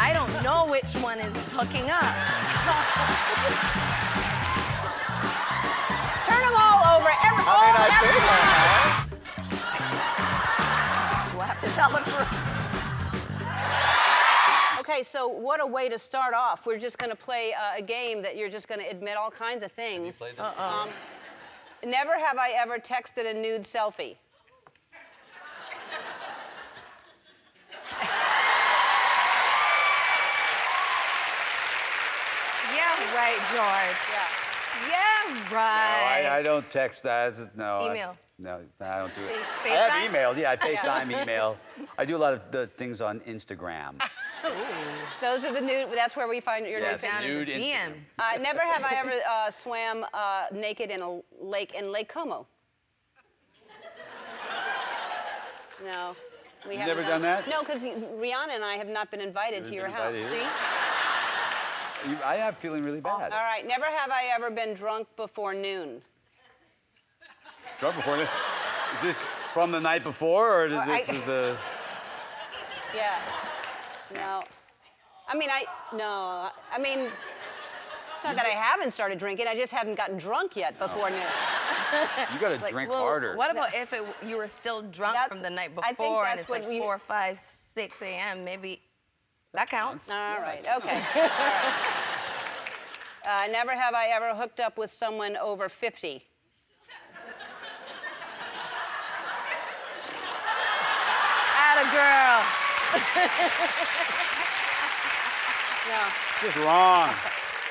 I don't know which one is hooking up. Turn them all over. We'll have to tell the truth. Okay, so what a way to start off. We're just going to play a game that you're just going to admit all kinds of things. Never have I ever texted a nude selfie. Yeah, right, George. Yeah, right. No, I don't text that. No. Email. No, I don't do it. FaceTime? I have emailed. Yeah, I FaceTime, email. I do a lot of the things on Instagram. Those are the nude. That's where we find your Yes, nude. Down in nude the DM. Never have I ever swam naked in a lake in Lake Como. No, we haven't. Never done that? No, because Rihanna and I have not been invited to your house. See? I am feeling really bad. All right. Never have I ever been drunk before noon. Drunk before this? Is this from the night before, or is this the? Yeah. No. I mean, it's not that I haven't started drinking. I just haven't gotten drunk yet before noon. You got to drink harder. What about if you were still drunk from the night before I think and that's it's what like 4, 5, 6 a.m. Maybe that counts. All right. Okay. All right. Never have I ever hooked up with someone over 50. Atta girl. No. Just wrong.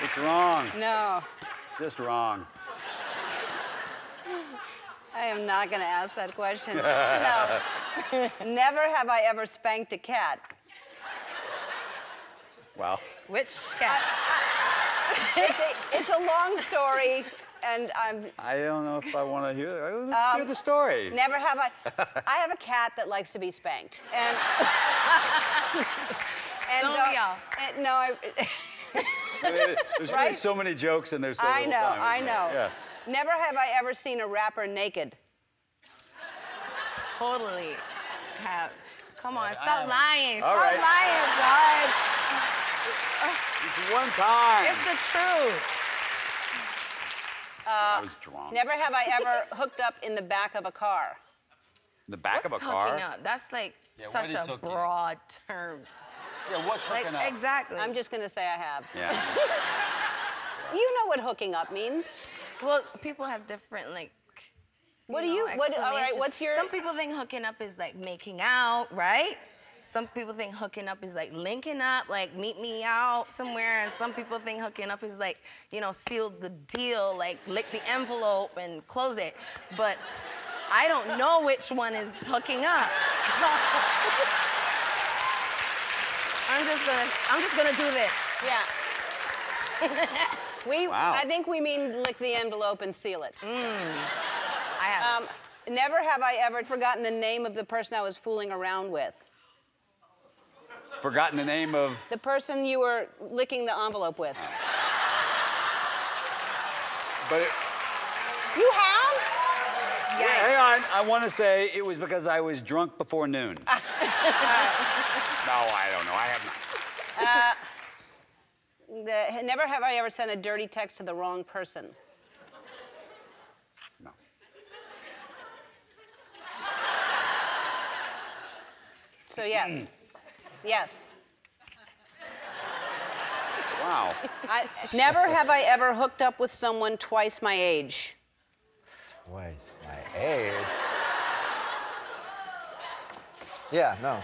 It's wrong. No. It's just wrong. I am not going to ask that question. No. Never have I ever spanked a cat. Wow. Which cat? It's a long story, and I don't know if I want to hear it. Let's hear the story. never have I have a cat that likes to be spanked, and Don't we all? No, There's really so many jokes and there's so I little know, time. I know. Yeah. Never have I ever seen a rapper naked. Totally have. Come on, stop lying. All Stop right. lying, God. It's one time. It's the truth. I was drunk. Never have I ever hooked up in the back of a car. The back What's of a car. hooking up? That's like Yeah, such what is a hooking? broad term. Yeah, what's Like, hooking up? exactly. I'm just going to say I have. Yeah. You know what hooking up means. Well, people have different, like, What do know, you, all right, explanations. what's your... Some people think hooking up is like making out, right? Some people think hooking up is like linking up, like meet me out somewhere. And some people think hooking up is like, seal the deal, like lick the envelope and close it. But I don't know which one is hooking up. I'm just gonna do this. Yeah. Wow. I think we mean lick the envelope and seal it. I have. Never have I ever forgotten the name of the person I was fooling around with. Forgotten the name of. The person you were licking the envelope with. But You have? hang on. I want to say it was because I was drunk before noon. No, I don't know. I have not. Never have I ever sent a dirty text to the wrong person. No. So yes. Yes. Wow. Never have I ever hooked up with someone twice my age. Twice my age. Yeah, no.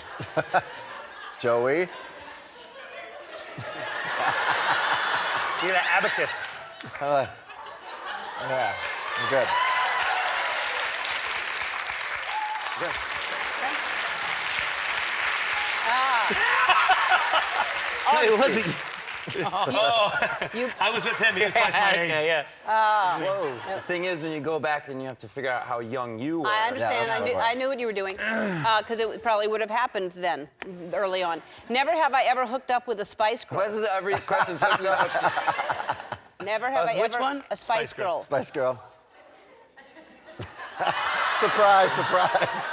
Joey. You got an abacus. Yeah, I'm good. Good. Oh, it wasn't. I was with him. He was twice my age. Okay, yeah. Whoa. The thing is, when you go back and you have to figure out how young you were. I understand. Yeah, I knew what you were doing because it probably would have happened then, early on. Never have I ever hooked up with a Spice Girl. Questions, every question's hooked up. Never have I which ever. one? A Spice Girl. Spice Girl. Surprise, surprise.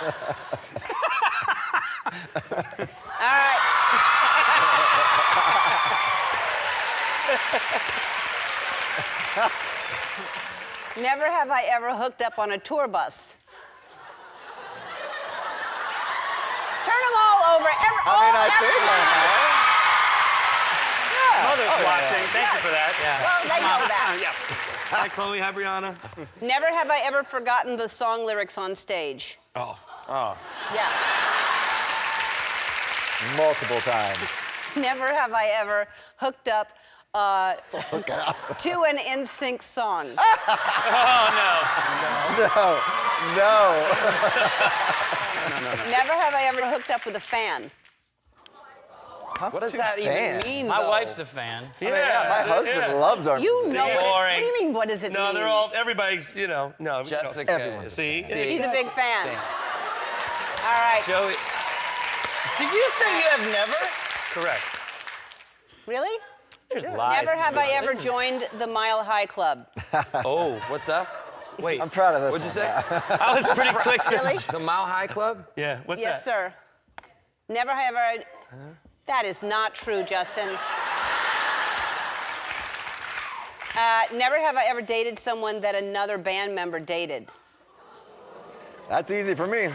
All right. Never have I ever hooked up on a tour bus. Turn them all over. Mother's watching. Thank you for that. Well, they know that. Yeah. Hi, Chloe. Hi, Brianna. Never have I ever forgotten the song lyrics on stage. Oh. Yeah. Multiple times. Never have I ever hooked up to an NSYNC song. Oh, No. Never have I ever hooked up with a fan. What does that even mean, My though? wife's a fan. no. Yeah. My husband loves our You music. know what Boring. do you mean, what does it No, mean? they're all, everybody's, no. Jessica. Everyone. See? She's a big fan. All right. Joey. Did you say you have never? Correct. Really? There's lies. Never have I ever joined the Mile High Club. Oh, what's that? Wait. I'm proud of this. What'd you one. say? I was pretty quick. Really? The Mile High Club? Yeah, what's Yes, that? sir. Never have I. That is not true, Justin. Never have I ever dated someone that another band member dated. That's easy for me.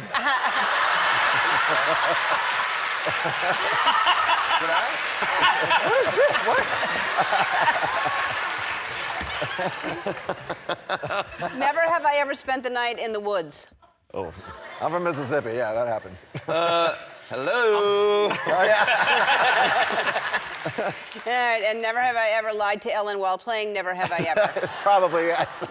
Never have I ever spent the night in the woods. Oh. I'm from Mississippi. Yeah, that happens. Hello. All right, and never have I ever lied to Ellen while playing. Never have I ever. Probably, yes.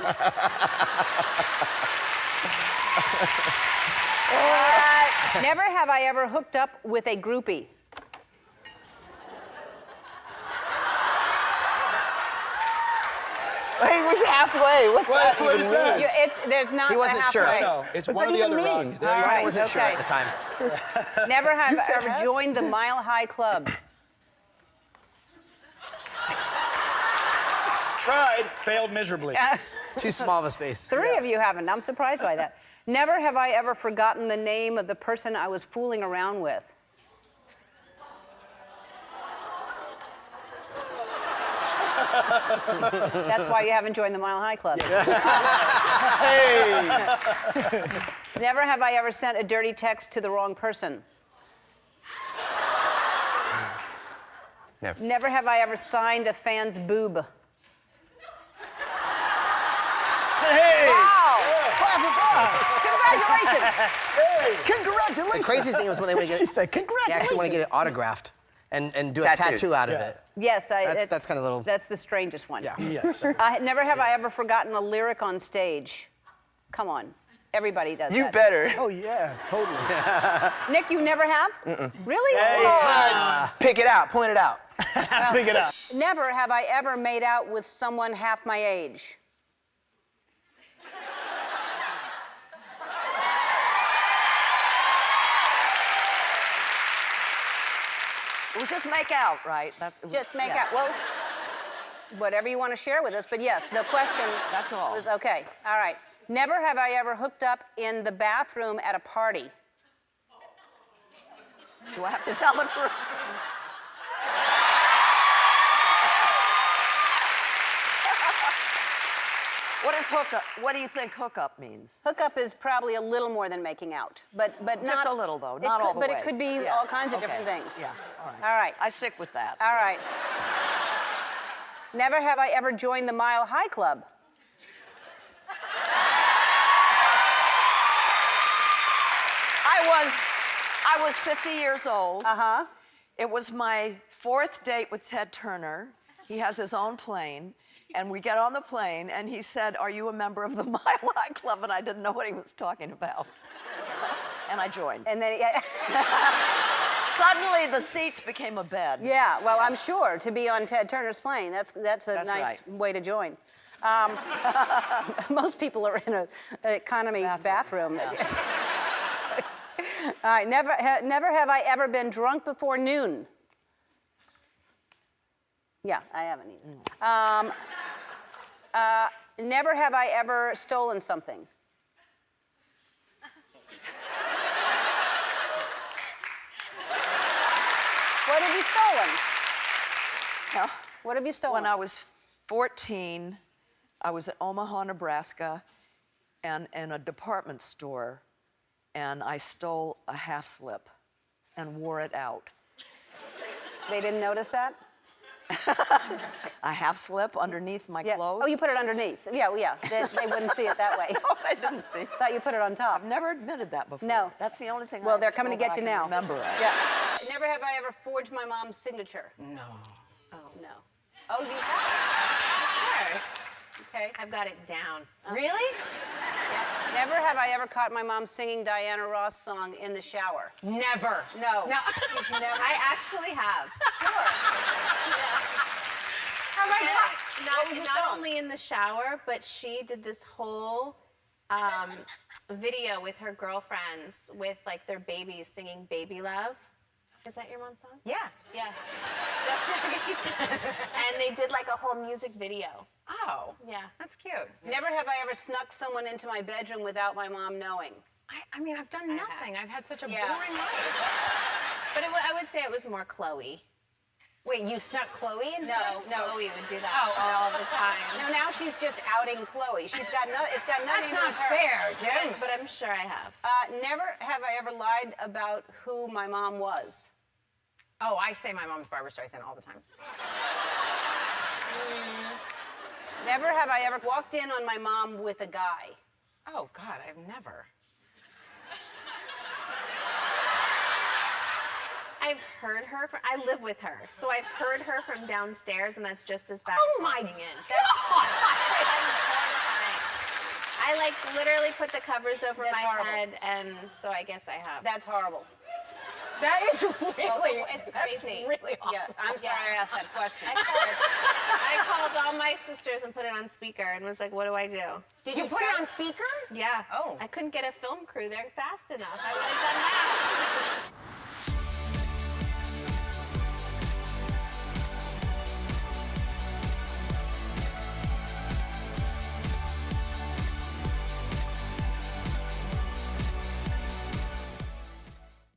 Never have I ever hooked up with a groupie. He was halfway. What's that What even is that? mean? There's not He wasn't a sure. halfway. No, it's What's one or that the other, even Rock. mean? There All you go. right, I wasn't sure okay. at the time. Never have I ever joined the Mile High Club. Tried, failed miserably. Too small of a space. Three of you haven't. I'm surprised by that. Never have I ever forgotten the name of the person I was fooling around with. That's why you haven't joined the Mile High Club. Never have I ever sent a dirty text to the wrong person. Never. Never have I ever signed a fan's boob. Hey! Wow! Congratulations! Congratulations. The craziest thing was when they want to get She said, they congratulations. actually want to get it autographed and do a Tattooed. tattoo out of it. Yes, That's kinda little- That's the strangest one. Yeah. Yes. Never have I ever forgotten a lyric on stage. Come on, everybody does You that. better. Oh yeah, totally. Nick, you never have? Really? Pick it out. Point it out. Pick it up. Never have I ever made out with someone half my age. Well, just make out, right? Just make out. Well, whatever you want to share with us, but yes, the question That's all. was okay. All right. Never have I ever hooked up in the bathroom at a party. Do I have to tell the truth? What is hookup? What do you think hookup means? Hookup is probably a little more than making out, but not Just a little, though, it not could- all the But way. it could be Yeah. all kinds of Okay. different things. Yeah, all right. All right. I stick with that. All right. Never have I ever joined the Mile High Club. I was 50 years old. Uh-huh. It was my 4th date with Ted Turner. He has his own plane. And we get on the plane, and he said, "Are you a member of the Mile High Club?" And I didn't know what he was talking about. And I joined. And then, Suddenly, the seats became a bed. yeah, well, I'm sure to be on Ted Turner's plane, that's a That's nice right. way to join. Most people are in an economy bathroom. All right, never have I ever been drunk before noon. Yeah, I haven't either. Never have I ever stolen something. What have you stolen? Now, What have you stolen? when I was 14, I was at Omaha, Nebraska, and in a department store, and I stole a half slip and wore it out. They didn't notice that? A half slip underneath my Yeah. clothes. Oh, you put it underneath. Yeah, well, yeah. They wouldn't see it that way. No, I didn't see. Thought you put it on top. I've never admitted that before. No. That's the only thing. Well, I they're coming to stole get that you I can now. Remember it. Yeah. Never have I ever forged my mom's signature. No. Oh, no. Oh, you have? Of course. Okay. I've got it down. Really? Never have I ever caught my mom singing Diana Ross song in the shower. Never. No. No. Never. I actually have. Sure. Have I What was the not song? only in the shower, but she did this whole video with her girlfriends with like their babies singing "Baby Love." Is that your mom's song? Yeah. Yeah. And they did like a whole music video. Oh. Yeah. That's cute. Never have I ever snuck someone into my bedroom without my mom knowing. I mean, I've done nothing. I've had such a Yeah. boring life. But I would say it was more Chloe. Wait, you snuck Chloe into No, no. Chloe would do that Oh, all the time. No, now she's just outing Chloe. She's got it's got nothing That's to do not with her. fair, Jim. But I'm sure I have. Never have I ever lied about who my mom was. Oh, I say my mom's Barbara Streisand all the time. Never have I ever walked in on my mom with a guy. Oh, God, I've never. I've heard her from, I live with her, so I've heard her from downstairs, and that's just as bad Oh, as my walking in. God. I like literally put the covers over That's my horrible. head, and so I guess I have. That's horrible. That is really, It's that's crazy. really awful. Yeah, I'm sorry I asked that question. I called all my sisters and put it on speaker and was like, what do I do? Did you put it on speaker? Yeah. Oh. I couldn't get a film crew there fast enough. I would have done that.